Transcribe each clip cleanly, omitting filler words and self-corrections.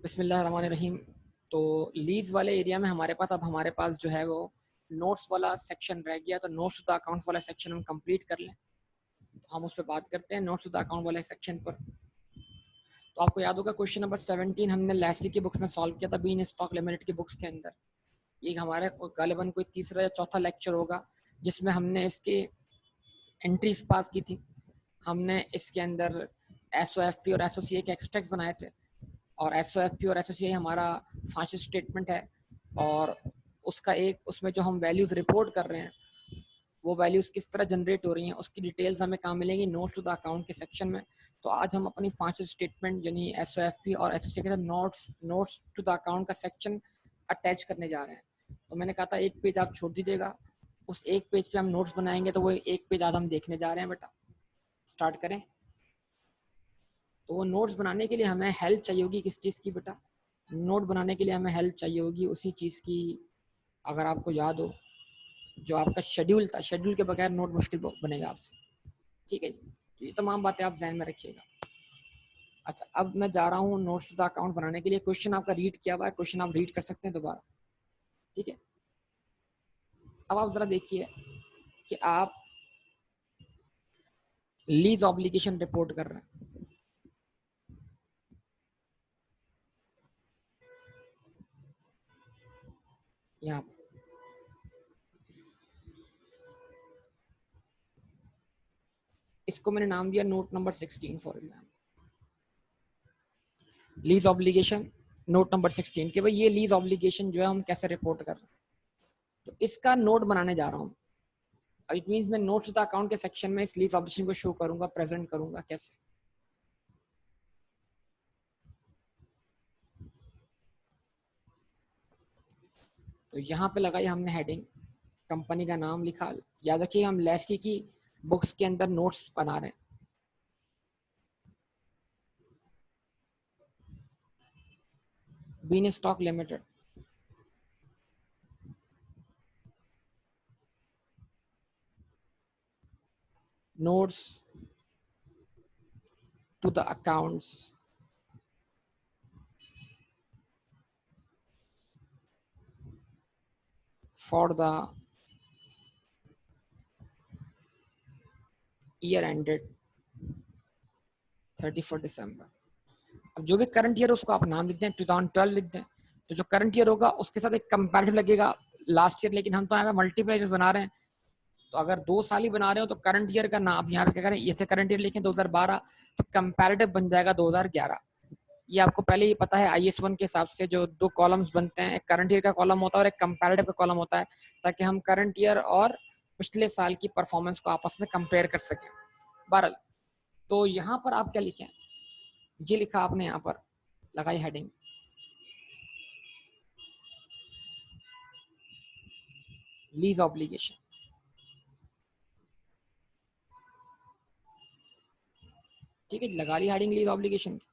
बिस्मिल्लाहिर्रहमानिर्रहीम। तो लीज वाले एरिया में हमारे पास जो है वो नोट्स वाला सेक्शन रह गया। तो नोट्स टू द अकाउंट वाला सेक्शन हम कंप्लीट कर लें, तो हम उस पर बात करते हैं नोट्स टू द अकाउंट वाले सेक्शन पर। तो आपको याद होगा क्वेश्चन नंबर 17 हमने लैसी की बुक्स में सॉल्व किया था, बीन स्टॉक लिमिटेड की बुक्स के अंदर। ये हमारे गालिबन कोई तीसरा या चौथा लेक्चर होगा जिसमें हमने इसके एंट्रीज पास की थी। हमने इसके अंदर SOFP और SOCA के एक्सट्रैक्ट बनाए थे, और SOFP और SOCA हमारा फाइनेंशियल स्टेटमेंट है, और उसका एक उसमें जो हम वैल्यूज रिपोर्ट कर रहे हैं वो वैल्यूज किस तरह जनरेट हो रही हैं उसकी डिटेल्स हमें कहाँ मिलेंगी, नोट्स टू द अकाउंट के सेक्शन में। तो आज हम अपनी फाइनेंशियल स्टेटमेंट यानी SOFP और SOCA के साथ नोट्स टू द अकाउंट का सेक्शन अटैच करने जा रहे हैं। तो मैंने कहा था एक पेज आप छोड़ दीजिएगा, उस एक पेज पे हम नोट्स बनाएंगे। तो वो एक पेज आज हम देखने जा रहे हैं। बेटा स्टार्ट करें। तो वो नोट्स बनाने के लिए हमें हेल्प चाहिए होगी किस चीज़ की बेटा? नोट बनाने के लिए हमें हेल्प चाहिए होगी उसी चीज़ की, अगर आपको याद हो, जो आपका शेड्यूल था। शेड्यूल के बगैर नोट मुश्किल बनेगा आपसे। ठीक है जी, तो ये तमाम बातें आप ध्यान में रखिएगा। अच्छा, अब मैं जा रहा हूँ नोट्स टू द अकाउंट बनाने के लिए। क्वेश्चन आपका रीड किया हुआ है, क्वेश्चन आप रीड कर सकते हैं दोबारा। ठीक है, अब आप जरा देखिए कि आप लीज ऑब्लिगेशन रिपोर्ट कर रहे हैं। यहाँ पर इसको मैंने नाम दिया note number 16 for example, lease obligation note number 16 के भाई ये लीज ऑब्लिगेशन जो है हम कैसे रिपोर्ट कर रहे हैं। तो इसका नोट बनाने जा रहा हूँ। इट मींस मैं नोट्स द अकाउंट के सेक्शन में इस लीज ऑब्लिगेशन को शो करूंगा, प्रेजेंट करूंगा कैसे। तो यहाँ पे लगाई हमने हेडिंग, कंपनी का नाम लिखा। याद रखिए हम लैसी की बुक्स के अंदर नोट्स बना रहे हैं। Bean stock limited, notes to the accounts for the year ended 31 December। अब जो भी करंट ईयर उसको आप नाम लिख दें, 2012 लिख दें। तो जो करंट ईयर होगा उसके साथ एक कंपैरेटिव लगेगा लास्ट ईयर, लेकिन हम तो यहाँ पे मल्टीप्लाइज बना रहे हैं। तो अगर 2 साल ही बना रहे हो तो करंट ईयर का नाम यहाँ पे क्या करें, ऐसे करंट ईयर लिखें 2012, तो कंपैरेटिव बन जाएगा 2011। ये आपको पहले ही पता है IS1 के हिसाब से जो 2 कॉलम्स बनते हैं, एक करंट ईयर का कॉलम होता है और एक कंपैरेटिव का कॉलम होता है, ताकि हम करंट ईयर और पिछले साल की परफॉर्मेंस को आपस में कंपेयर कर सकें। बहरहाल, तो यहाँ पर आप क्या लिखें, ये लिखा आपने यहाँ पर लगाई हेडिंग, लीज ऑब्लिगेशन। ठीक है, लगा ली हेडिंग लीज ऑब्लिगेशन की।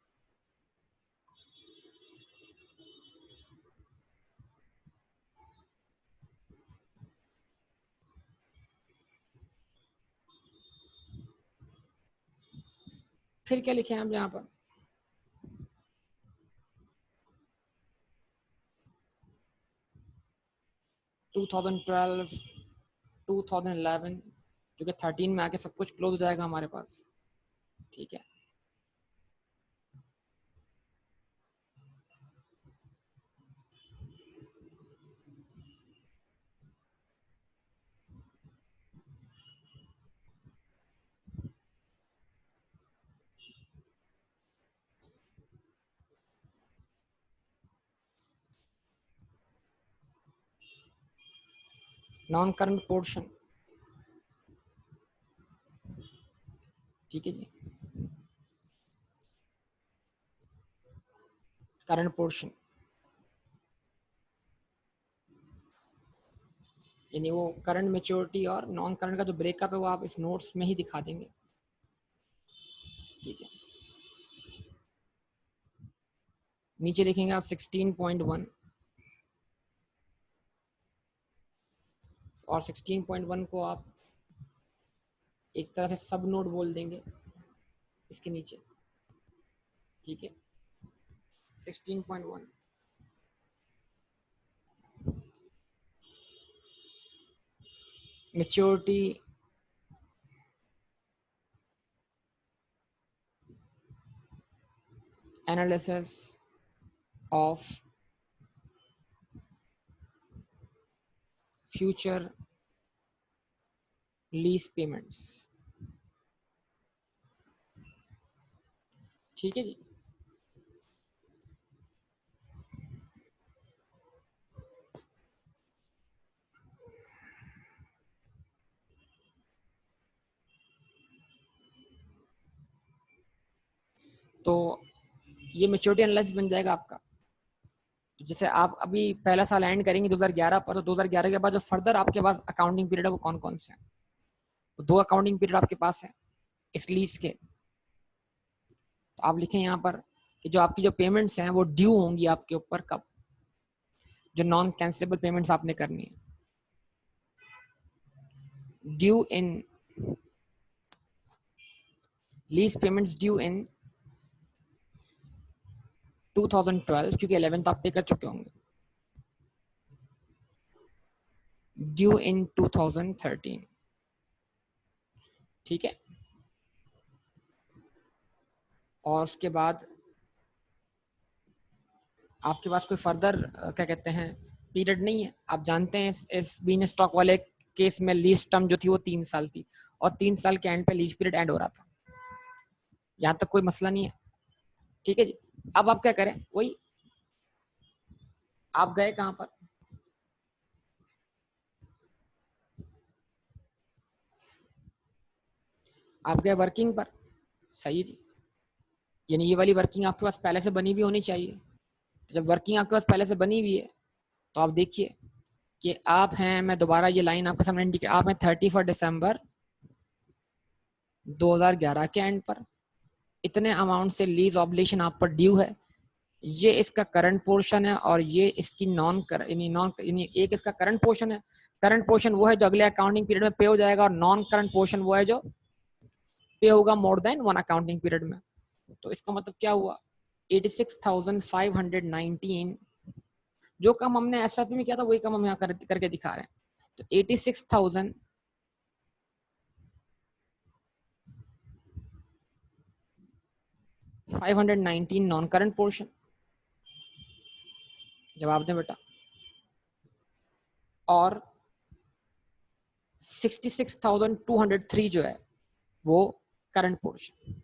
फिर क्या लिखे हम यहाँ पर, टू 2011, जो कि 13 में आके सब कुछ क्लोज हो जाएगा हमारे पास। ठीक है, नॉन करंट पोर्शन। ठीक है जी, करंट पोर्शन यानी वो करंट मेच्योरिटी और नॉन करंट का जो ब्रेकअप है वो आप इस नोट्स में ही दिखा देंगे। ठीक है, नीचे लिखेंगे आप 16.1, और 16.1 को आप एक तरह से सब नोट बोल देंगे इसके नीचे। ठीक है, 16.1 maturity analysis of future lease payments। ठीक है जी। तो ये मेच्योरिटी एनालिसिस बन जाएगा आपका। तो जैसे आप अभी पहला साल एंड करेंगे 2011 पर, तो 2011 के बाद जो फर्दर आपके पास अकाउंटिंग पीरियड है वो कौन कौन से हैं? तो 2 अकाउंटिंग पीरियड आपके पास है इस लीज के। तो आप लिखें यहाँ पर कि जो आपकी जो पेमेंट्स हैं वो ड्यू होंगी आपके ऊपर कब, जो नॉन कैंसिलेबल पेमेंट्स आपने करनी है, ड्यू इन लीज पेमेंट्स ड्यू इन 2012, क्योंकि 11 तो आप पे कर चुके होंगे, ड्यू इन 2013। ठीक है। और उसके बाद आपके पास कोई फर्दर क्या कहते हैं पीरियड नहीं है। आप जानते हैं इस बीन स्टॉक वाले केस में लीज टर्म जो थी वो 3 साल थी, और 3 साल के एंड पे लीज पीरियड एंड हो रहा था। यहाँ तक कोई मसला नहीं है। ठीक है जी। अब आप क्या करें, वही आप गए कहां पर, आप गए वर्किंग पर। सही जी। यानी ये वाली वर्किंग आपके पास पहले से बनी भी होनी चाहिए। जब वर्किंग आपके पास पहले से बनी हुई है तो आप देखिए कि आप हैं, मैं दोबारा ये लाइन आपके सामने इंडिकेट, आप हैं 31 दिसंबर 2011 के एंड पर, इतने अमाउंट से लीज ऑब्लिगेशन आप पर ड्यू है। ये इसका करंट पोर्शन है और ये इसकी नॉन एक इसका करंट पोर्शन है। करंट पोर्शन वो है जो अगले अकाउंटिंग पीरियड में पे हो जाएगा, और नॉन करंट पोर्शन वो है जो पे होगा मोर देन 1 अकाउंटिंग पीरियड में। तो इसका मतलब क्या हुआ, 86,519 जो काम हमने एसआईपी में किया था वही काम हम यहाँ करके दिखा रहे हैं। तो 86,519 नॉन करंट पोर्शन। जवाब दें बेटा। और 66,203 जो है वो करंट पोर्शन।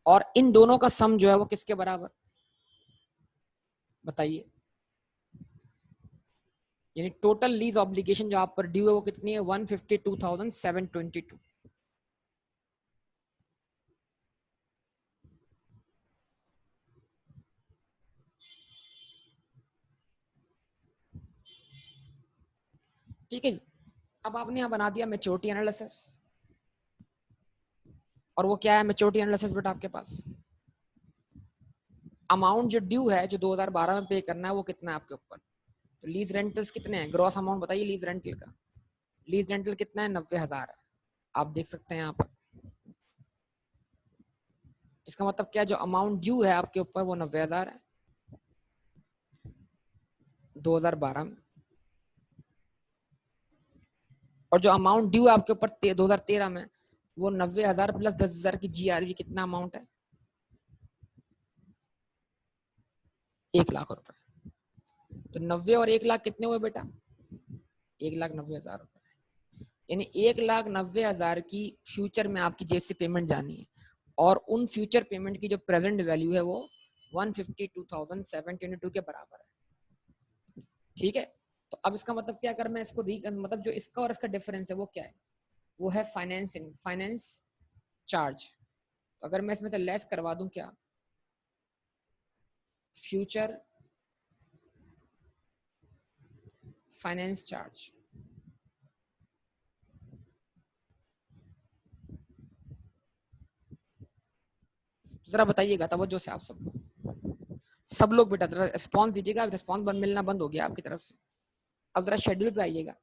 और इन दोनों का सम जो है वो किसके बराबर, बताइए। यानी टोटल लीज ऑब्लिगेशन जो आप पर ड्यू है वो कितनी है, 152,722। ठीक है जी। अब आपने यहाँ बना दिया मेच्योरिटी एनालिसिस। और वो क्या है मेच्योरिटी एनालिसिस बेटा, आपके पास अमाउंट जो ड्यू है जो 2012 में पे करना है वो कितना है आपके ऊपर। तो लीज रेंटल्स कितने हैं, ग्रॉस अमाउंट बताइए लीज रेंटल का। लीज रेंटल कितना है, 90,000 है। आप देख सकते हैं यहाँ पर। इसका मतलब क्या, जो अमाउंट ड्यू है आपके ऊपर वो 90,000 है 2012 में। और जो अमाउंट ड्यू है आपके ऊपर 2013 में वो 90,000 प्लस 10,000 की जीआरवी, कितना अमाउंट है, 1,00,000 रुपए। तो 90 और 1,00,000 कितने हुए बेटा, 1,90,000 रुपए। यानी 1,90,000 की फ्यूचर में आपकी जेब से पेमेंट जानी है, और उन फ्यूचर पेमेंट की जो प्रेजेंट वैल्यू है वो 152,722 के बराबर है। ठीक है। तो अब इसका मतलब क्या, अगर मैं इसको मतलब जो इसका और इसका डिफरेंस है वो क्या है, वो है फाइनेंस चार्ज। तो अगर मैं इसमें से लेस करवा दूं क्या, फ्यूचर फाइनेंस चार्ज। जरा बताइएगा तवज्जो से आप सब लोग बेटा जरा रिस्पॉन्स दीजिएगा। रिस्पॉन्स मिलना बंद हो गया आपकी तरफ से। अब जरा शेड्यूल पे आइएगा।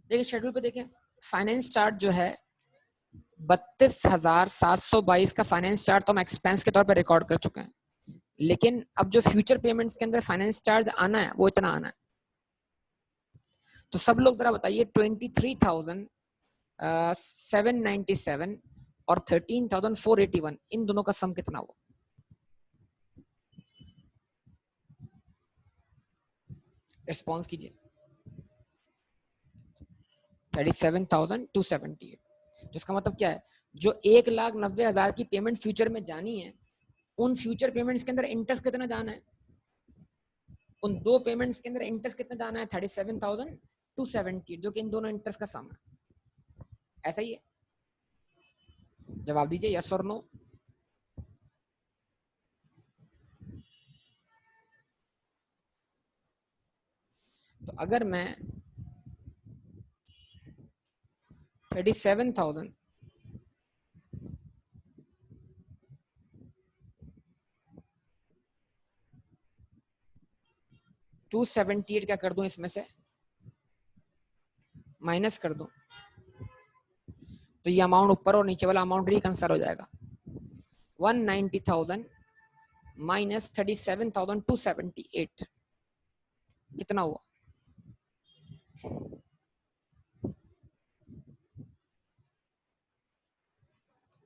देखिए शेड्यूल पे देखें, फाइनेंस चार्ज जो है 32,722 का फाइनेंस चार्ज तो हम एक्सपेंस के तौर पर रिकॉर्ड कर चुके हैं, लेकिन अब जो फ्यूचर पेमेंट्स के अंदर फाइनेंस चार्ज आना है वो इतना आना है। तो सब लोग जरा बताइए 23,797 और 13,481 इन दोनों का सम कितना हुआ? रिस्पॉन्स कीजिए। 37,278। जिसका मतलब क्या है, जो 1,90,000 की पेमेंट फ्यूचर में जानी है, उन फ्यूचर पेमेंट्स के अंदर इंटरेस्ट कितना जाना है? उन दो पेमेंट्स के अंदर इंटरेस्ट कितना जाना है? 37,278, जो कि इन दोनों इंटरेस्ट का सम है। ऐसा ही है? जवाब दीजिए यस और नो। तो अगर मैं 37,000 278 क्या कर दूं, इसमें से माइनस कर दूं, तो ये अमाउंट ऊपर और नीचे वाला अमाउंट रिकंसिडर हो जाएगा। 190,000 माइनस 37,278 कितना हुआ?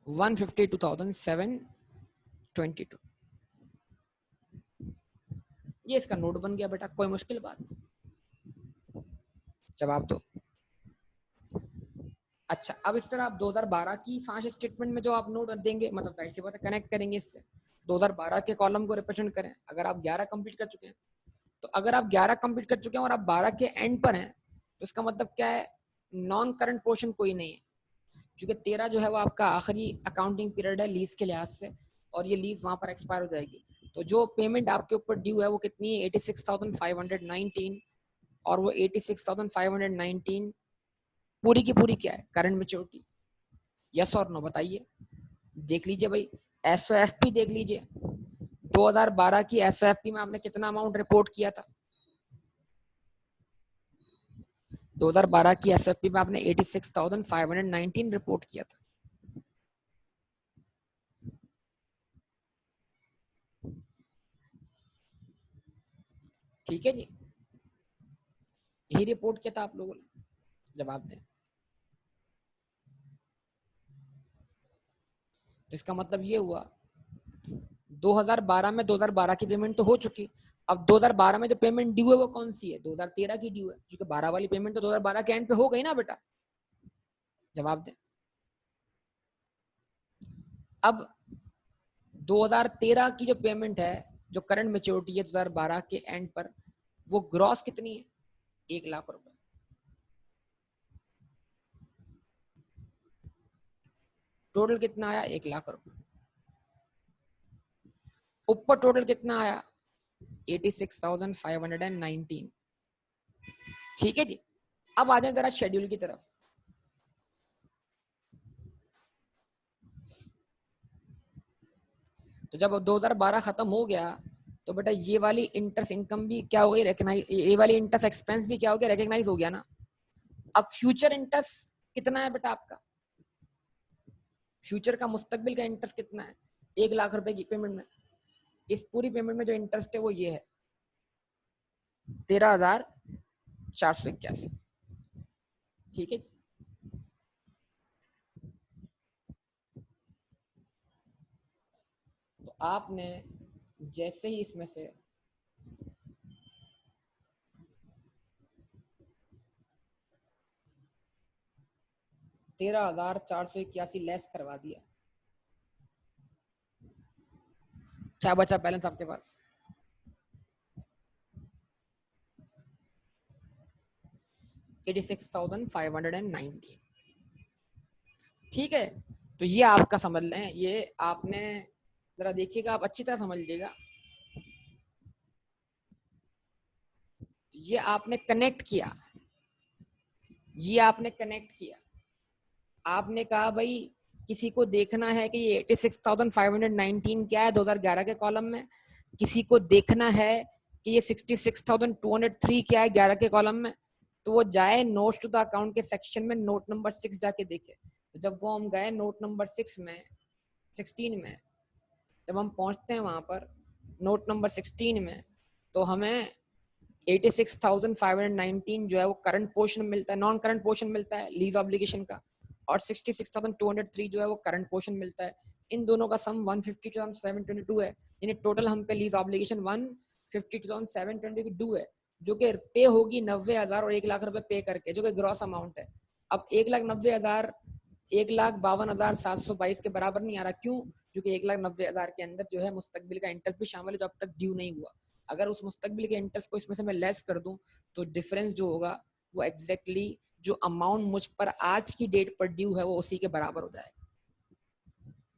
152,722। ये इसका नोट बन गया बेटा, कोई मुश्किल बात? जवाब दो। अच्छा, अब इस तरह आप 2012 की फाइनेंशियल स्टेटमेंट में जो आप नोट देंगे, मतलब जाहिर सी बात है कनेक्ट करेंगे इससे, 2012 के कॉलम को रिप्रेजेंट करें। अगर आप 11 कंप्लीट कर चुके हैं, तो अगर आप 11 कंप्लीट कर चुके हैं और आप 12 के एंड पर हैं, तो इसका मतलब क्या है, नॉन करंट पोर्शन कोई नहीं है, क्योंकि 13 जो है वो आपका आखिरी अकाउंटिंग पीरियड है लीज के लिहाज से, और ये लीज वहां पर एक्सपायर हो जाएगी। तो जो पेमेंट आपके ऊपर ड्यू है वो कितनी है? 86,519, और वो 86,519 पूरी की पूरी क्या है? Current maturity. यस और नो बताइए। देख लीजिए भाई, एसओएफपी देख लीजिए, 2012 की एसओएफपी में आपने कितना अमाउंट रिपोर्ट किया था? 2012 की एसओएफपी में आपने 86,519 रिपोर्ट किया था। ठीक है जी, यही रिपोर्ट किया था आप लोगों ने। जवाब दें। इसका मतलब ये हुआ 2012 में 2012 की पेमेंट तो हो चुकी, अब 2012 में जो पेमेंट ड्यू है वो कौन सी है? 2013 की ड्यू है, क्योंकि 12 वाली पेमेंट तो 2012 के एंड पे हो गई ना बेटा। जवाब दें। अब 2013 की जो पेमेंट है, जो करंट मैच्योरिटी है 2012 के एंड पर, वो ग्रॉस कितनी है? 1,00,000 रुपए। टोटल कितना आया? 1,00,000 रुपए। ऊपर टोटल कितना आया? 86,519। ठीक है जी। अब आ जाए जरा शेड्यूल की तरफ। तो जब 2012 खत्म हो गया, तो बेटा ये वाली इंटरेस्ट इनकम भी क्या हो गई? रिकग्नाइज। ये वाली इंटरेस्ट एक्सपेंस भी क्या हो गया? रिकग्नाइज हो गया ना। अब फ्यूचर इंटरेस्ट कितना है बेटा आपका? फ्यूचर का मुस्तकबिल का इंटरेस्ट कितना है? 1,00,000 रुपए की पेमेंट में, इस पूरी पेमेंट में जो इंटरेस्ट है वो ये है 13,481। ठीक है जी। तो आपने जैसे ही इसमें से 13,481 लेस करवा दिया, क्या बचा बैलेंस आपके पास? 86,519। ठीक है, तो ये आपका समझ लें, ये आपने जरा देखिएगा, आप अच्छी तरह समझ लीजिएगा। ये आपने कनेक्ट किया, ये आपने कनेक्ट किया। आपने कहा भाई किसी को देखना है कि ये 86,519 क्या है 2011 के कॉलम में, किसी को देखना है कि ये 66,203 क्या है 11 के कॉलम में, तो वो जाए नोट्स टू द अकाउंट के सेक्शन में नोट नंबर 6 जाके देखे। तो जब वो हम गए नोट नंबर 16 में जब हम पहुंचते हैं वहां पर नोट नंबर 16 में, तो हमें 86,519 जो है वो करंट पोर्शन मिलता है, नॉन करंट पोर्शन मिलता है लीज ऑब्लिगेशन का, और 66,203 जो है वो करंट पोर्शन मिलता है। इन दोनों का सम 152,722 है, यानी टोटल हम पे लीज ऑब्लिगेशन 152,722 है, जो कि पे होगी 90,000 और 1 लाख रुपए पे करके, जो कि ग्रॉस अमाउंट है। अब 1,90,000 1,52,722 के बराबर नहीं आ रहा, क्यों? क्योंकि 1,90,000 के अंदर जो है मुस्तकबिल का इंटरेस्ट भी शामिल है जो अब तक ड्यू नहीं हुआ। अगर उस मुस्तकबिल के इंटरेस्ट को इसमें से मैं लेस कर दूं तो डिफरेंस जो होगा वो एग्जैक्टली जो अमाउंट मुझ पर आज की डेट पर ड्यू है वो उसी के बराबर हो जाएगा।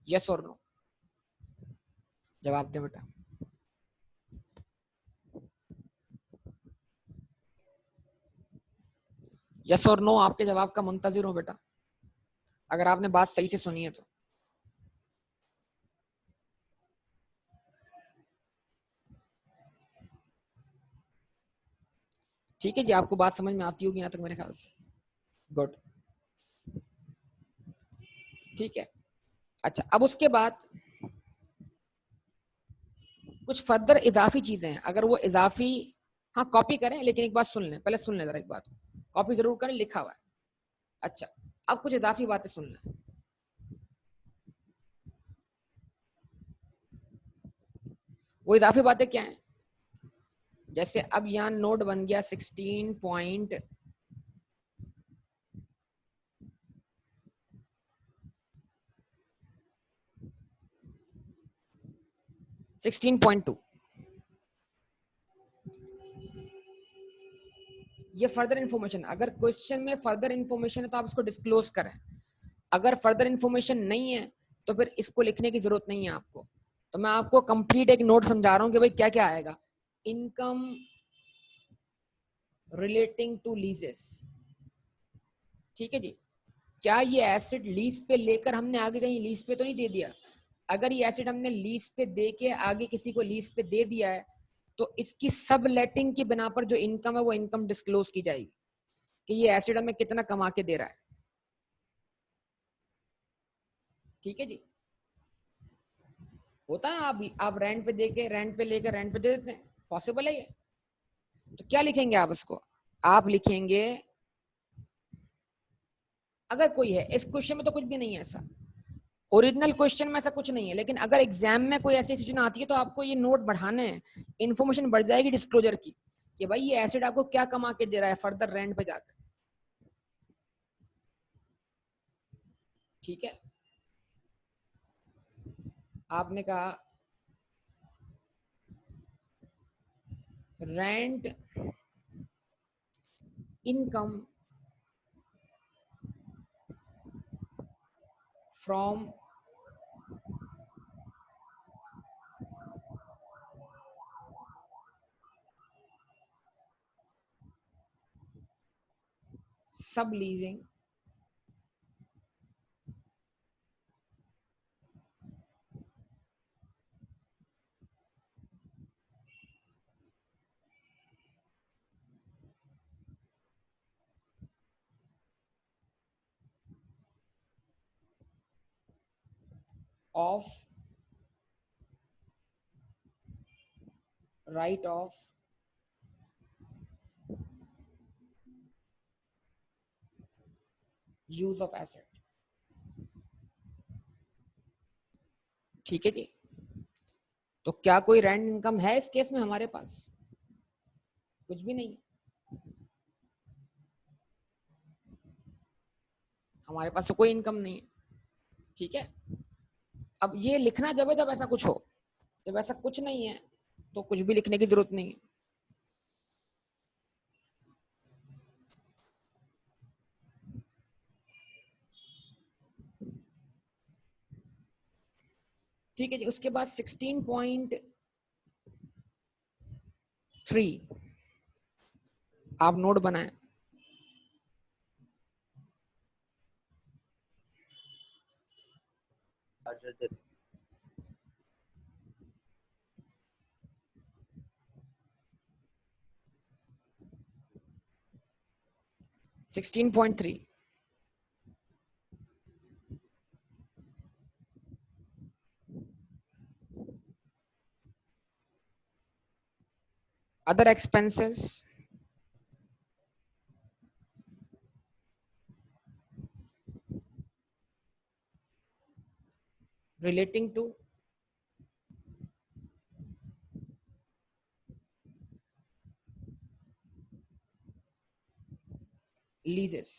यस और नो? जवाब दे बेटा। यस और नो आपके जवाब का मुंतजिर हूं बेटा, अगर आपने बात सही से सुनी है तो। ठीक है जी, आपको बात समझ में आती होगी यहाँ तक मेरे ख्याल से। गुड, ठीक है। अच्छा, अब उसके बाद कुछ फर्दर इजाफी चीजें हैं, अगर वो इजाफी, हाँ कॉपी करें, लेकिन एक बात सुन लें, पहले सुन लें जरा एक बात, कॉपी जरूर करें, लिखा हुआ है। अच्छा, अब कुछ इजाफी बातें सुन लें। वो इजाफी बातें क्या हैं? जैसे अब यहाँ नोट बन गया 16.2, ये फर्दर इंफॉर्मेशन, अगर क्वेश्चन में फर्दर इंफॉर्मेशन है तो आप इसको डिस्क्लोज करें, अगर फर्दर इंफॉर्मेशन नहीं है तो फिर इसको लिखने की जरूरत नहीं है आपको। तो मैं आपको कंप्लीट एक नोट समझा रहा हूँ कि भाई क्या क्या आएगा। इनकम रिलेटिंग टू लीजेस, ठीक है जी। क्या ये एसेट लीज पे लेकर हमने आगे कहीं लीज पे तो नहीं दे दिया? अगर ये एसेट हमने लीज पे दे के आगे किसी को लीज पे दे दिया है तो इसकी सब लेटिंग की बिना पर जो इनकम है वो इनकम डिस्क्लोज की जाएगी कि ये एसेट हमें कितना कमा के दे रहा है। ठीक है जी। होता है, आप रेंट पे दे के रेंट पे लेकर रेंट पे दे देते हैं, पॉसिबल है ये। तो क्या लिखेंगे आप इसको? आप लिखेंगे, अगर कोई है, इस क्वेश्चन में तो कुछ भी नहीं है ऐसा, ओरिजिनल क्वेश्चन में ऐसा कुछ नहीं है, लेकिन अगर एग्जाम में कोई ऐसी सिचुएशन आती है तो आपको ये नोट बढ़ाने हैं, इन्फॉर्मेशन बढ़ जाएगी डिस्क्लोजर की कि भाई ये एसिड आपको क्या कमा के दे रहा है फर्दर रेंट पे जाकर। ठीक है, आपने कहा rent income from sub leasing of right of use of asset. ठीक है जी। तो क्या कोई रेंट इनकम है इस केस में हमारे पास? कुछ भी नहीं, हमारे पास तो कोई इनकम नहीं है। ठीक है, अब ये लिखना जब है जब ऐसा कुछ हो, जब ऐसा कुछ नहीं है तो कुछ भी लिखने की जरूरत नहीं है। ठीक है जी, उसके बाद 16.3 आप नोट बनाएं। 16.3 other expenses relating to लीजेस।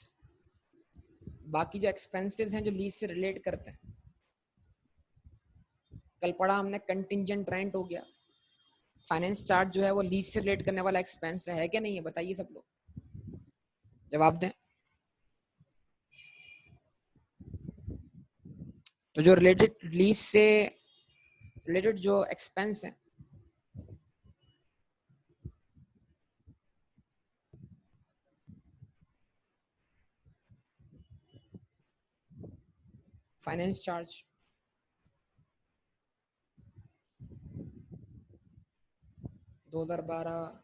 बाकी जो एक्सपेंसेस हैं जो लीज से रिलेट करते हैं, कल पढ़ा हमने कंटिंजेंट रेंट हो गया, फाइनेंस चार्ज जो है वो लीज से रिलेट करने वाला एक्सपेंस है क्या नहीं है? बताइए सब लोग, जवाब दें। तो जो रिलेटेड लीज से रिलेटेड जो एक्सपेंस है फाइनेंस चार्ज, दो हजार बारह,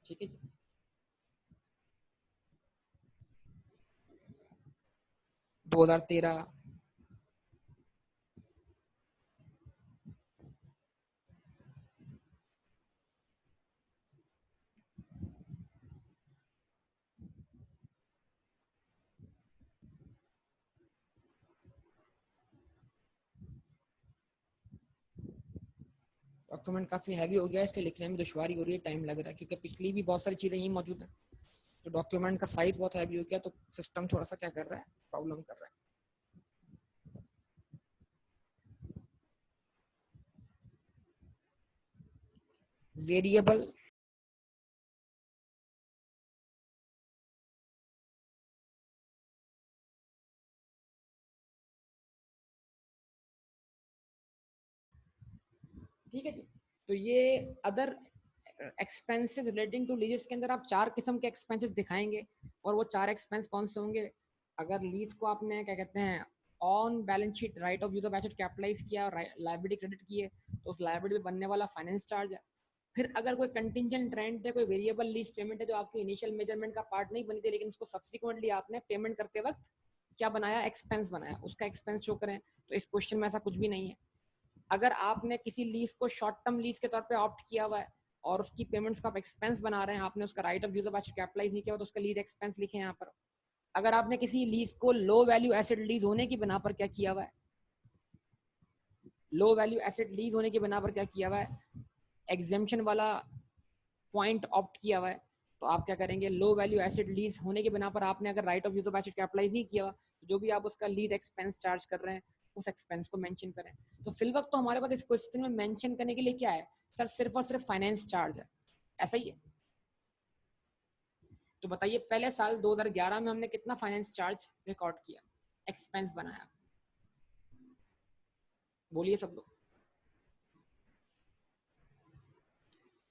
ठीक है जी, 2013, डॉक्यूमेंट काफी हैवी हो गया है इसलिए लिखने में दुश्वारी हो रही है, टाइम लग रहा है, क्योंकि पिछली भी बहुत सारी चीजें यही मौजूद है। तो डॉक्यूमेंट का साइज बहुत हैवी हो गया तो सिस्टम थोड़ा सा क्या कर रहा है, प्रॉब्लम कर रहा है। वेरिएबल ठीक है जी। तो ये other expenses relating to leases के अंदर आप चार किस्म के एक्सपेंसेस दिखाएंगे, और वो चार एक्सपेंस कौन से होंगे? अगर लीज को आपने क्या कहते हैं on balance sheet right of use of asset capitalise किया और लायबिलिटी क्रेडिट की है, तो उस लायबिलिटी पे बनने वाला फाइनेंस चार्ज है। फिर अगर कोई कंटिजेंट रेंट है, कोई वेरिएबल लीज पेमेंट है जो आपकी इनिशियल मेजरमेंट का पार्ट नहीं बनी थी, लेकिन उसको सब्सिक्वेंटली आपने पेमेंट करते वक्त क्या बनाया, एक्सपेंस बनाया, उसका एक्सपेंस शो करें। तो इस क्वेश्चन में ऐसा कुछ भी नहीं है। अगर आपने किसी लीज को शॉर्ट टर्म लीज के तौर पे ऑप्ट किया हुआ है और उसकी पेमेंट्स का आप एक्सपेंस बना रहे हैं, आपने उसका right of use of asset capitalise नहीं किया हुआ, तो उसका लीज एक्सपेंस लिखे यहाँ पर। अगर आपने किसी लीज को लो वैल्यू एसेट लीज होने की बिना पर क्या किया हुआ है, लो वैल्यू एसेट लीज होने की बिना पर क्या किया हुआ है, एग्जेम्पशन वाला पॉइंट ऑप्ट किया हुआ है, तो आप क्या करेंगे, लो वैल्यू एसेट लीज होने के बिना पर आपने अगर right of use of asset capitalise नहीं किया हुआ, तो जो भी आप उसका लीज एक्सपेंस चार्ज कर रहे हैं उस एक्सपेंस को मेंशन करें। तो फिल वक्त तो हमारे पास इस क्वेश्चन में मेंशन करने के लिए क्या है सर, सिर्फ और सिर्फ फाइनेंस चार्ज है, ऐसा ही है। तो बताइए पहले साल 2011 में हमने कितना फाइनेंस चार्ज रिकॉर्ड किया, एक्सपेंस बनाया, बोलिए सब लोग।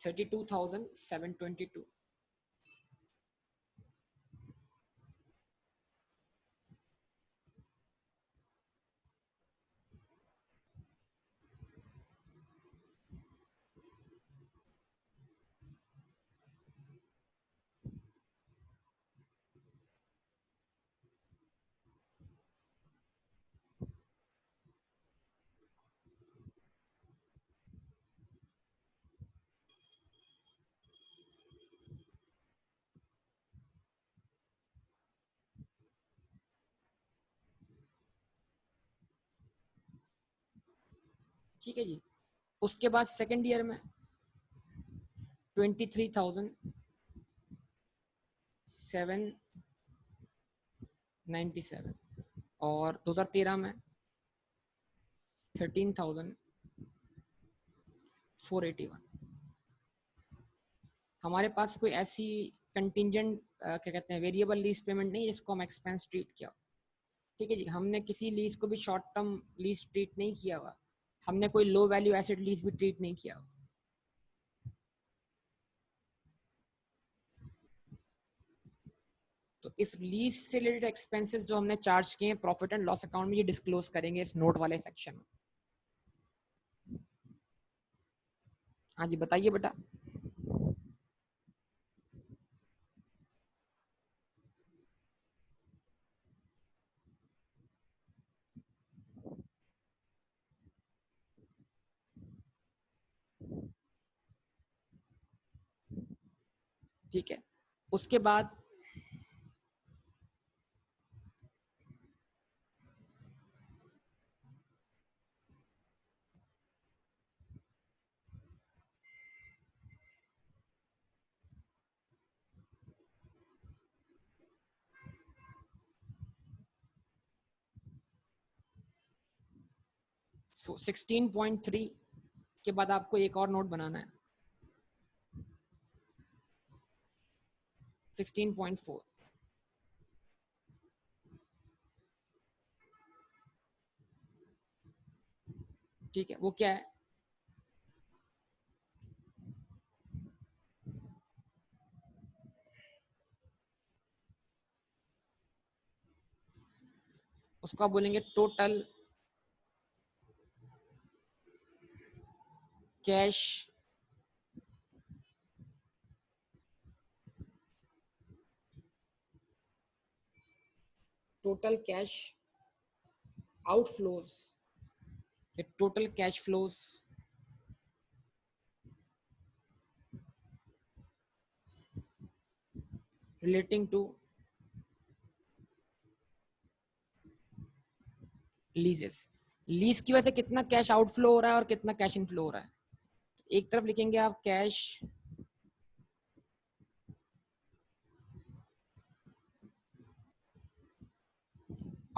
32,722। ठीक है जी। उसके बाद सेकेंड ईयर में 23,797 और 2013 में 13,481। हमारे पास कोई ऐसी कंटिजेंट क्या कहते हैं वेरिएबल लीज पेमेंट नहीं जिसको हम एक्सपेंस ट्रीट किया। ठीक है जी, हमने किसी लीज को भी शॉर्ट टर्म लीज ट्रीट नहीं किया हुआ, हमने कोई लो वैल्यू एसेट लीज भी ट्रीट नहीं किया हुआ। तो इस लीज से रिलेटेड एक्सपेंसेस जो हमने चार्ज किए हैं प्रॉफिट एंड लॉस अकाउंट में, ये डिस्क्लोज करेंगे इस नोट वाले सेक्शन में। हाँ जी बताइए बेटा। ठीक है, उसके बाद तो 16.3 के बाद आपको एक और नोट बनाना है, 16.4। ठीक है, वो क्या है? उसको आप बोलेंगे total cash outflows, total cash flows relating to leases. Lease की वजह से कितना कैश आउटफ्लो हो रहा है और कितना कैश इनफ्लो हो रहा है। एक तरफ लिखेंगे आप कैश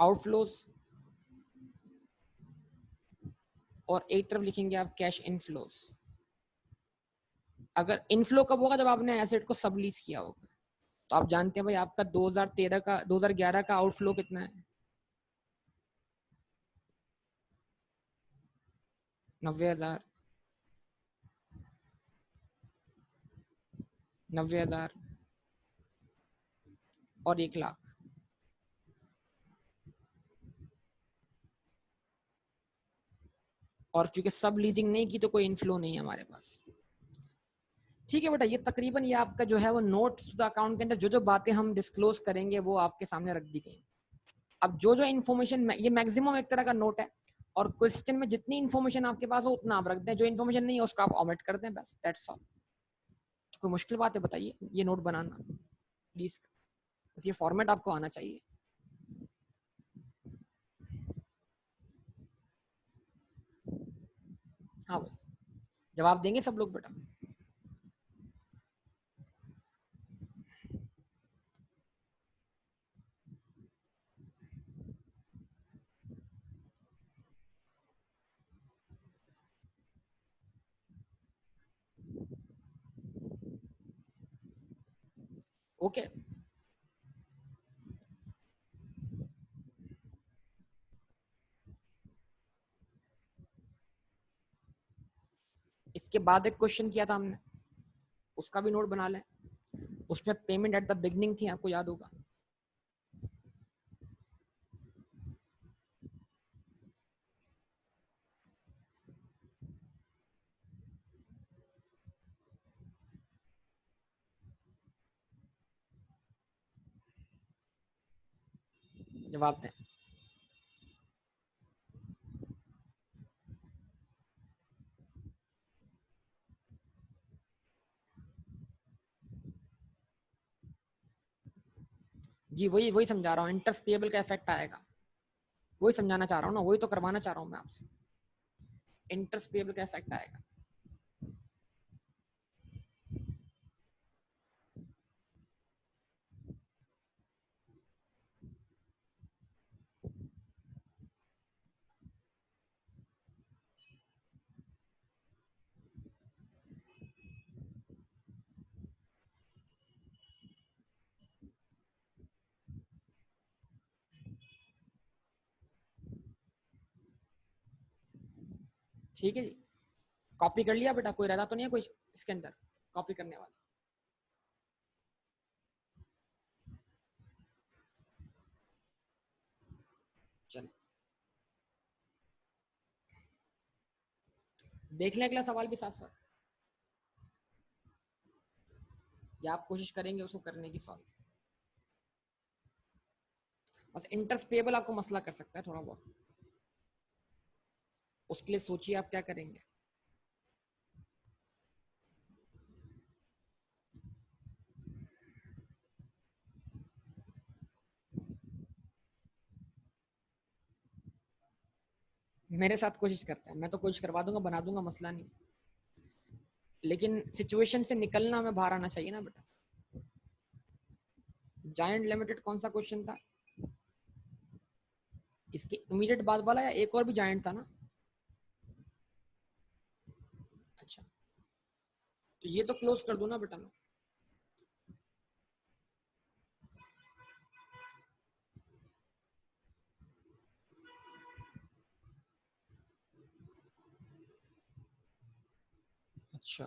आउटफ्लोज और एक तरफ लिखेंगे आप कैश इनफ्लोज। अगर इनफ्लो कब होगा? जब आपने एसेट को सबलीज किया होगा। तो आप जानते हैं भाई आपका 2011 का आउटफ्लो कितना है? 90,000, 90,000 और 1 लाख। और चूंकि सब लीजिंग नहीं की तो कोई इनफ्लो नहीं है हमारे पास। ठीक है बेटा, ये तकरीबन ये आपका जो है वो नोट्स टू द अकाउंट के अंदर जो जो बातें हम डिस्क्लोज करेंगे वो आपके सामने रख दी गई। अब जो जो इन्फॉर्मेशन, ये मैक्सिमम एक तरह का नोट है, और क्वेश्चन में जितनी इन्फॉर्मेशन आपके पास हो उतना आप रख दें, जो इन्फॉर्मेशन नहीं है उसको आप ऑमिट कर दें, बस दैट्स ऑल। तो कोई मुश्किल बात है बताइए ये नोट बनाना प्लीज, बस ये फॉर्मेट आपको आना चाहिए। हाँ भाई, जवाब देंगे सब लोग बेटा। ओके, इसके बाद एक क्वेश्चन किया था हमने, उसका भी नोट बना लें। उसमें पेमेंट एट द बिगनिंग थी, आपको याद होगा। जवाब दें। जी वही वही समझा रहा हूँ, इंटरेस्ट पेएबल का इफेक्ट आएगा, वही समझाना चाह रहा हूँ ना, वही तो करवाना चाह रहा हूँ मैं आपसे। इंटरेस्ट पेएबल का इफेक्ट आएगा। ठीक है जी, कॉपी कर लिया बेटा? कोई रहता तो नहीं है कोई इसके अंदर कॉपी करने वाला? देख लें अगला सवाल भी साथ साथ, या आप कोशिश करेंगे उसको करने की सॉल्व? बस इंटरेस्ट पेबल आपको मसला कर सकता है थोड़ा बहुत, उसके लिए सोचिए आप क्या करेंगे। मेरे साथ कोशिश करता है, मैं तो कोशिश करवा दूंगा, बना दूंगा, मसला नहीं, लेकिन सिचुएशन से निकलना हमें बाहर आना चाहिए ना बेटा। जायंट लिमिटेड कौन सा क्वेश्चन था? इसके इमीडिएट बाद वाला, या एक और भी जायंट था ना? अच्छा, तो ये तो क्लोज कर दो ना बेटा मैं। अच्छा,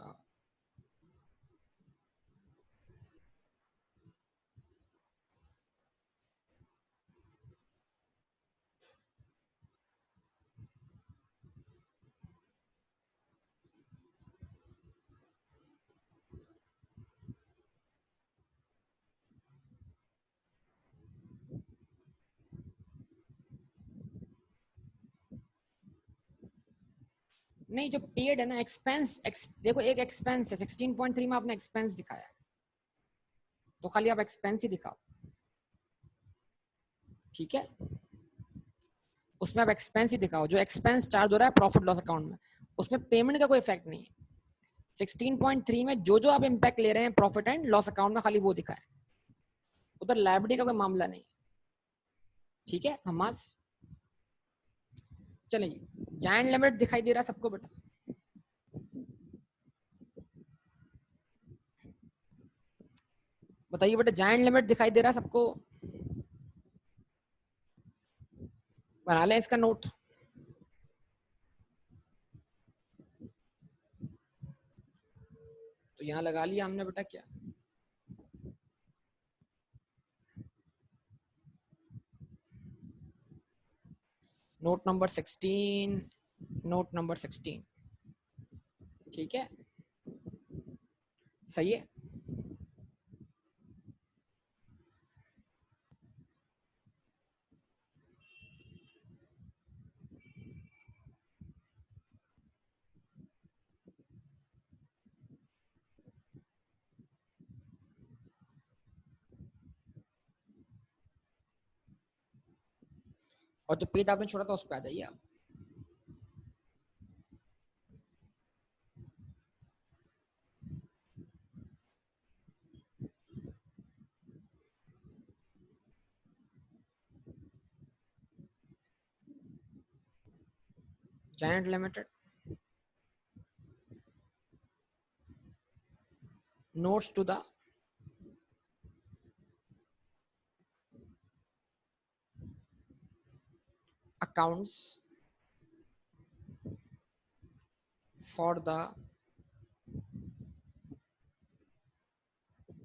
नहीं जो पेड है ना एक्सपेंस, देखो एक एक्सपेंस है 16.3 में आपने एक्सपेंस दिखाया है, तो खाली आप एक्सपेंस ही दिखाओ, ठीक है? उसमें आप एक्सपेंस ही दिखाओ, जो एक्सपेंस चार्ज हो रहा है प्रॉफिट लॉस अकाउंट में, उसमें पेमेंट का कोई इफेक्ट नहीं है। 16.3 में जो जो आप इम्पैक्ट ले रहे हैं प्रॉफिट एंड लॉस अकाउंट में, खाली वो दिखाए, उधर लायबिलिटी का कोई मामला नहीं, ठीक है हमास? चलिए, जायंट लिमिट दिखाई दे रहा है सबको बेटा? बताइए बेटा, जायंट लिमिट दिखाई दे रहा है सबको? बना लें इसका नोट। तो यहाँ लगा लिया हमने बेटा क्या? नोट नंबर 16, नोट नंबर 16, ठीक है, सही है। और जो पेज आपने छोड़ा था उस पर आ जाइए आप। Giant limited, notes to the accounts for the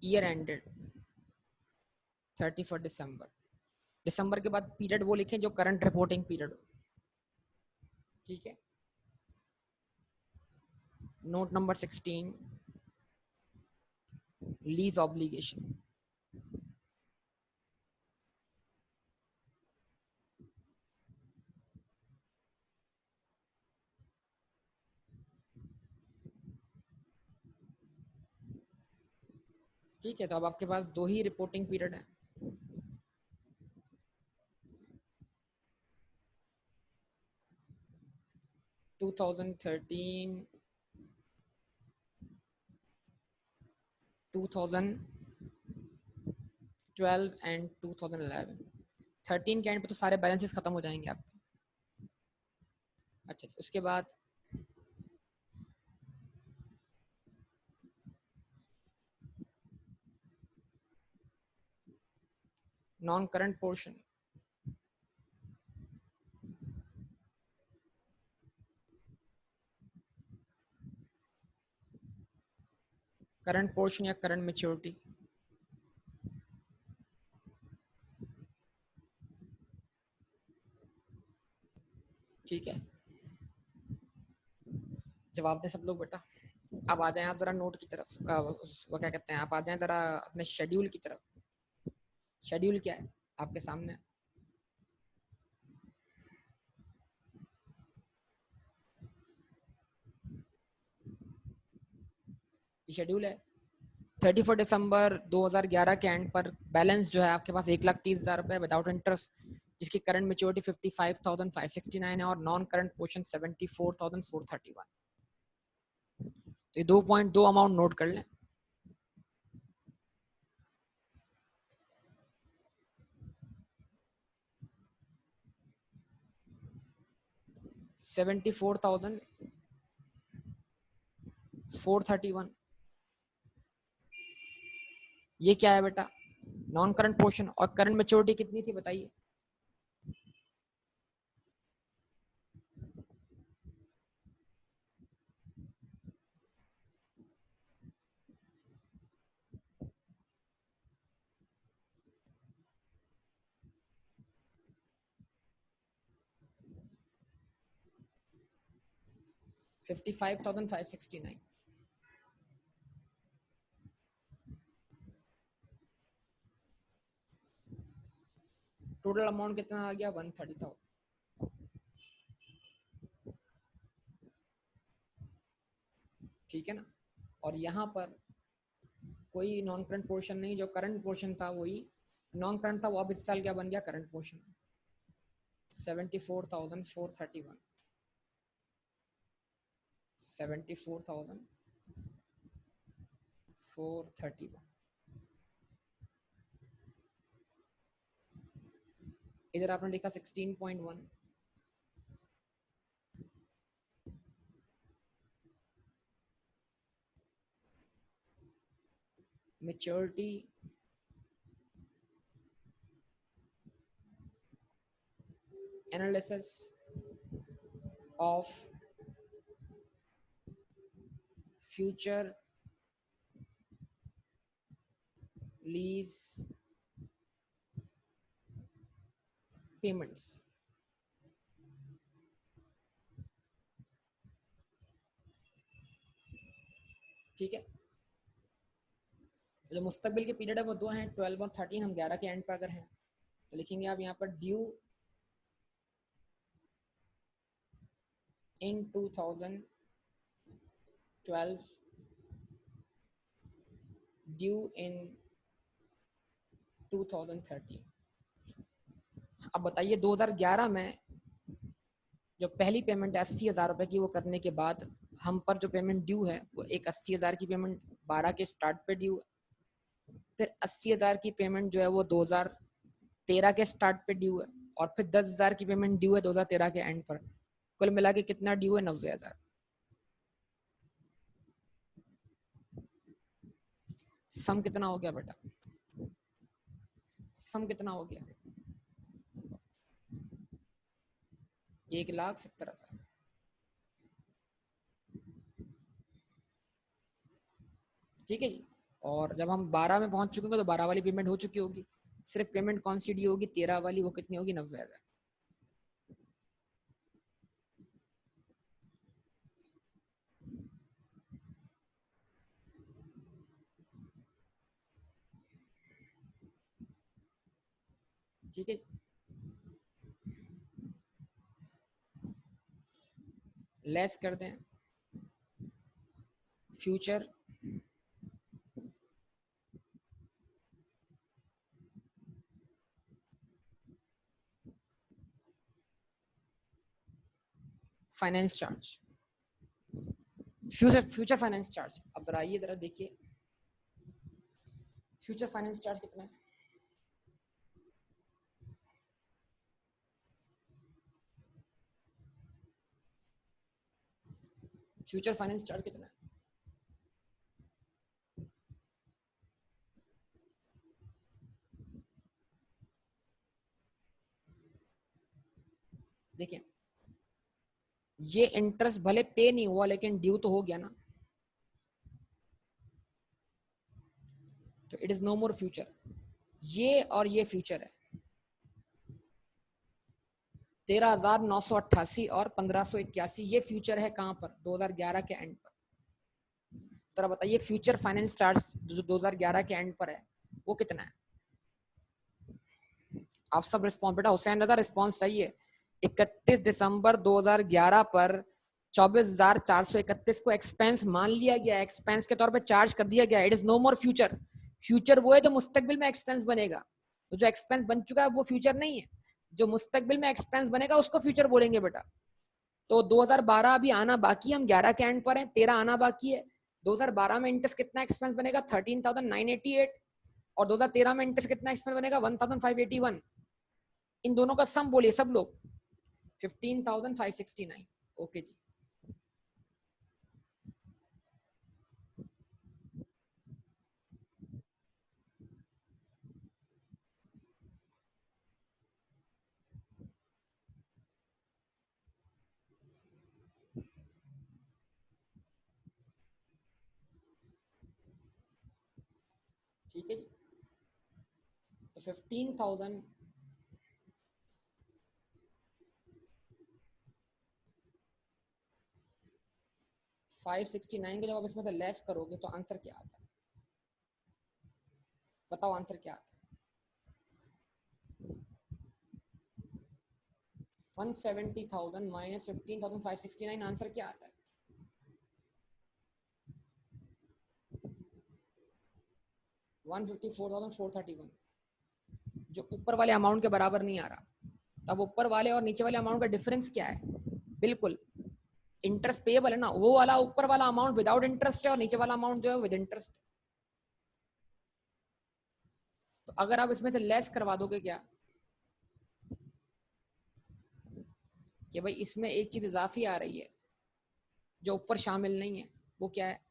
year ended 31 December. दिसंबर के बाद पीरियड वो लिखें जो करंट रिपोर्टिंग पीरियड हो, ठीक है? नोट नंबर 16, लीज ऑब्लिगेशन, ठीक है? तो अब आपके पास दो ही रिपोर्टिंग पीरियड है, 2013, 2012 एंड 2011। 13 के एंड पे तो सारे बैलेंसेस खत्म हो जाएंगे आपके। अच्छा, उसके बाद non current portion, current portion या करंट मेच्योरिटी, ठीक है? जवाब दें सब लोग बेटा। अब आ जाएं आप जरा नोट की तरफ, वो क्या कहते हैं, आप आ जाएं जरा अपने शेड्यूल की तरफ। शेड्यूल क्या है आपके सामने? ये शेड्यूल है। 31 दिसंबर 2011 के एंड पर बैलेंस जो है आपके पास 1,30,000 रुपए विदाउट इंटरेस्ट, जिसकी करंट मेच्योरिटी 55,569 है और नॉन करंट पोर्शन 74,431। तो ये 2.2 अमाउंट नोट कर लें। 74,431। ये क्या है बेटा? Non current portion. और करंट मेच्योरिटी कितनी थी बताइए? 55,569। टोटल अमाउंट कितना आ गया? 130,000। ठीक है ना? और यहाँ पर कोई नॉन करंट पोर्शन नहीं, जो करंट पोर्शन था वही नॉन करंट था, वो अब इस साल क्या बन गया? Current portion. 74,431। 74,431। इधर आपने लिखा 16.1। Maturity analysis of future lease payments. ठीक है। जो मुस्तकबिल के पीरियड है वो दो हैं, 12 और 13। हम 11 के एंड पर अगर हैं तो लिखेंगे आप यहाँ पर ड्यू इन 2012, ड्यू इन 2013। अब बताइए 2011 में जो पहली पेमेंट है 80,000 रुपए की, वो करने के बाद हम पर जो पेमेंट ड्यू है वो एक 80,000 की पेमेंट 12 के स्टार्ट पे ड्यू है। फिर 80,000 की पेमेंट जो है वो 2013 के स्टार्ट पे ड्यू है। और फिर 10,000 की पेमेंट ड्यू है 2013 के एंड पर। कुल मिला के कितना ड्यू है? 90,000। सम कितना हो गया बेटा? सम कितना हो गया? 1,70,000। ठीक है जी। और जब हम 12 में पहुंच चुके हैं तो 12 वाली पेमेंट हो चुकी होगी। सिर्फ पेमेंट कौन सी ड्यू होगी? 13 वाली। वो कितनी होगी? 90,000। ठीक है। लेस कर दें future finance charge. Future finance charge. अब जरा आइए जरा देखिए फ्यूचर फाइनेंस चार्ज कितना है। फ्यूचर फाइनेंस चार्ज कितना है? देखिए ये इंटरेस्ट भले पे नहीं हुआ लेकिन ड्यू तो हो गया ना, तो it is no more future. ये और ये फ्यूचर है। 13,988 और 1,581 ये फ्यूचर है कहां पर? 2011 के एंड पर। जरा बताइए फ्यूचर फाइनेंस चार्ज जो 2011 के एंड पर है वो कितना है? आप सब रिस्पॉन्स, बेटा हुसैन रजा रिस्पॉन्स चाहिए। 31 दिसंबर 2011 पर 24,431 को एक्सपेंस मान लिया गया, एक्सपेंस के तौर पे चार्ज कर दिया गया। It is no more future. Future वो है जो मुस्तकबिल में एक्सपेंस बनेगा, तो जो एक्सपेंस बन चुका है वो फ्यूचर नहीं है। जो मुस्तकबिल में एक्सपेंस बनेगा उसको फ्यूचर बोलेंगे बेटा। तो 2012 अभी आना बाकी है, हम 11 के एंड पर हैं, 13 आना बाकी है। 2012 में इंटरेस्ट कितना एक्सपेंस बनेगा? 13,988। और 2013 में इंटरेस्ट कितना एक्सपेंस बनेगा? 1,581। इन दोनों का सम बोलिए सब लोग। 15,569। ओके जी। ठीक है जी। तो 15,569 को जब आप इसमें से लेस करोगे तो आंसर क्या आता है? बताओ आंसर क्या आता है? 170,000 माइनस 15,569 आंसर क्या आता है? 154,431। जो ऊपर वाले अमाउंट के बराबर नहीं आ रहा। तब ऊपर वाले और नीचे वाले अमाउंट का डिफरेंस क्या है? बिल्कुल इंटरेस्ट पेएबल है ना, वो वाला ऊपर वाला अमाउंट विदाउट इंटरेस्ट है और नीचे वाला अमाउंट जो है विद इंटरेस्ट। तो अगर आप इसमें से लेस करवा दोगे क्या कि भाई इसमें एक चीज इजाफी आ रही है जो ऊपर शामिल नहीं है, वो क्या है?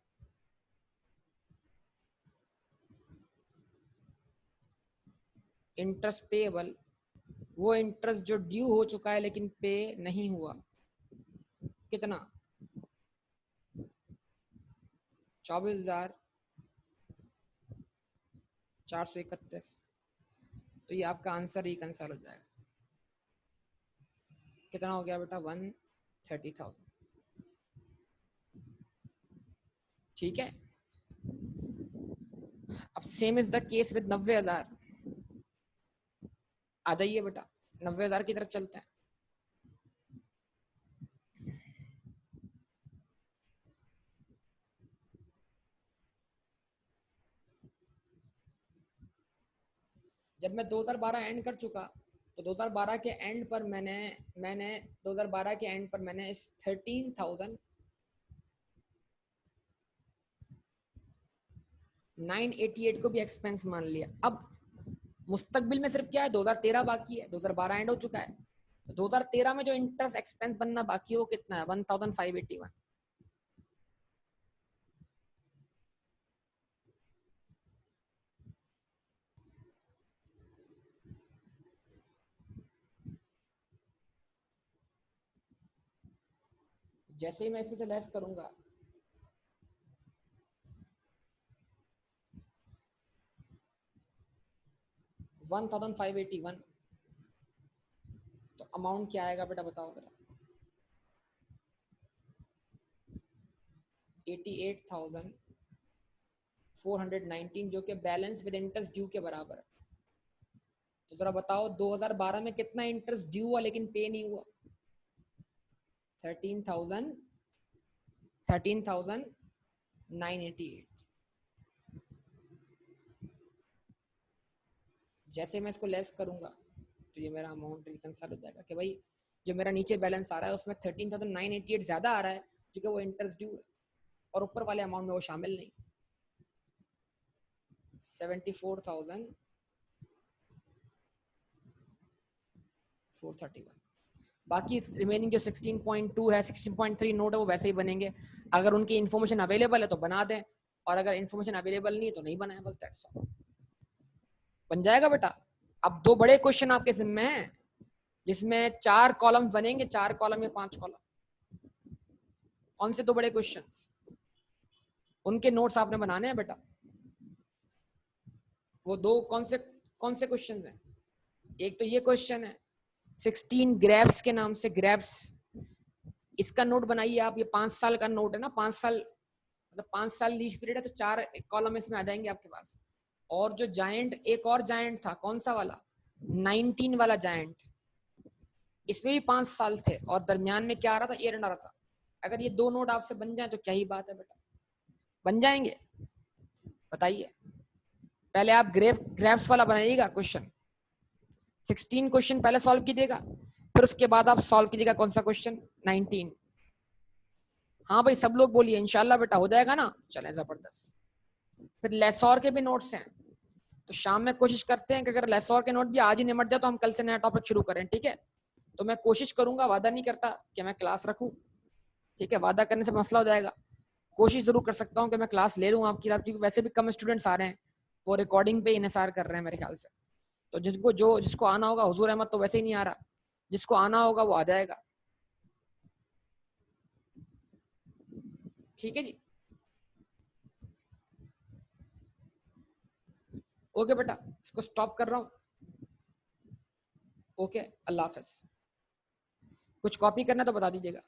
इंटरेस्ट पेएबल, वो इंटरेस्ट जो ड्यू हो चुका है लेकिन पे नहीं हुआ। कितना? 24,431। तो ये आपका आंसर रिकंसाइल हो जाएगा। कितना हो गया बेटा? 130,000। ठीक है। अब same is the case with 90,000। आ जाइए बेटा 90,000 की तरफ चलते हैं। जब मैं 2012 एंड कर चुका तो 2012 के एंड पर मैंने 2012 के एंड पर मैंने इस 13,988 को भी एक्सपेंस मान लिया। अब मुस्तकबिल में सिर्फ क्या है? 2013 बाकी है, 2012 एंड हो चुका है। 2013 में जो इंटरेस्ट एक्सपेंस बनना बाकी है वो कितना है? 1,581। जैसे ही मैं इसमें से लेस करूंगा 1,581 तो अमाउंट क्या आएगा बेटा बताओ जरा? 88,419 जो कि बैलेंस विद इंटरेस्ट ड्यू के बराबर है। तो जरा बताओ 2012 में कितना इंटरेस्ट ड्यू हुआ लेकिन पे नहीं हुआ? 13,988। जैसे मैं इसको लेस करूंगा तो ये मेरा अमाउंट रिकंसाइल हो जाएगा कि भाई जो मेरा नीचे बैलेंस आ रहा है उसमें 13,988 ज्यादा आ रहा है क्योंकि वो इंटरेस्ट ड्यू है और ऊपर वाले अमाउंट में वो शामिल नहीं। 74,431। बाकी रिमेनिंग जो 16.2 है 16.3 नोट है वो वैसे ही बनेंगे। अगर उनकी इन्फॉर्मेशन अवेलेबल है तो बना दें और अगर इन्फॉर्मेशन अवेलेबल नहीं है तो नहीं बनाए, बस दैट्स ऑल। बन जाएगा बेटा। अब दो बड़े क्वेश्चन आपके जिम्मे हैं जिसमें 4 कॉलम बनेंगे, 4 कॉलम या 5 कॉलम। कौन से दो बड़े क्वेश्चंस? उनके नोट्स आपने बनाने हैं बेटा। वो दो कौन से क्वेश्चंस हैं? एक तो ये क्वेश्चन है 16 ग्रेप्स के नाम से, ग्रेप्स, इसका नोट बनाइए आप, ये 5 साल का नोट है ना, 5 साल मतलब 5 साल लीज पीरियड है, तो 4 कॉलम इसमें आ जाएंगे आपके पास। और जो जायंट, एक और जायंट था, कौन सा वाला, 19 वाला जायंट, इसमें भी 5 साल थे और दरमियान में क्या आ रहा था, एयर आ रहा था। अगर ये दो नोट आपसे बन जाए तो क्या ही बात है बेटा, बन जाएंगे, बताइए। पहले आप ग्रेप्स वाला बनाइएगा क्वेश्चन, 16 क्वेश्चन पहले सॉल्व कीजिएगा, फिर उसके बाद आप सॉल्व कीजिएगा कौन सा क्वेश्चन, 19। हाँ भाई सब लोग बोलिए इंशाल्लाह बेटा हो जाएगा ना, चलें जबरदस्त। फिर लेसौर के भी नोट्स हैं, तो शाम में कोशिश करते हैं कि अगर लेसौर के नोट भी आज ही निमट जाए तो हम कल से नया टॉपिक शुरू करें, ठीक है। तो मैं कोशिश करूंगा, वादा नहीं करता कि मैं क्लास रखूं, ठीक है, वादा करने से मसला हो जाएगा। कोशिश जरूर कर सकता हूँ कि मैं क्लास ले लूँ आपकी रात, क्योंकि वैसे भी कम स्टूडेंट्स आ रहे हैं, वो रिकॉर्डिंग पे इन्हिसार कर रहे हैं मेरे ख्याल से। तो जिसको आना होगा, हुजूर अहमद तो वैसे ही नहीं आ रहा, जिसको आना होगा वो आ जाएगा, ठीक है जी। ओके बेटा, इसको स्टॉप कर रहा हूँ। ओके, अल्लाह हाफिज। कुछ कॉपी करना तो बता दीजिएगा।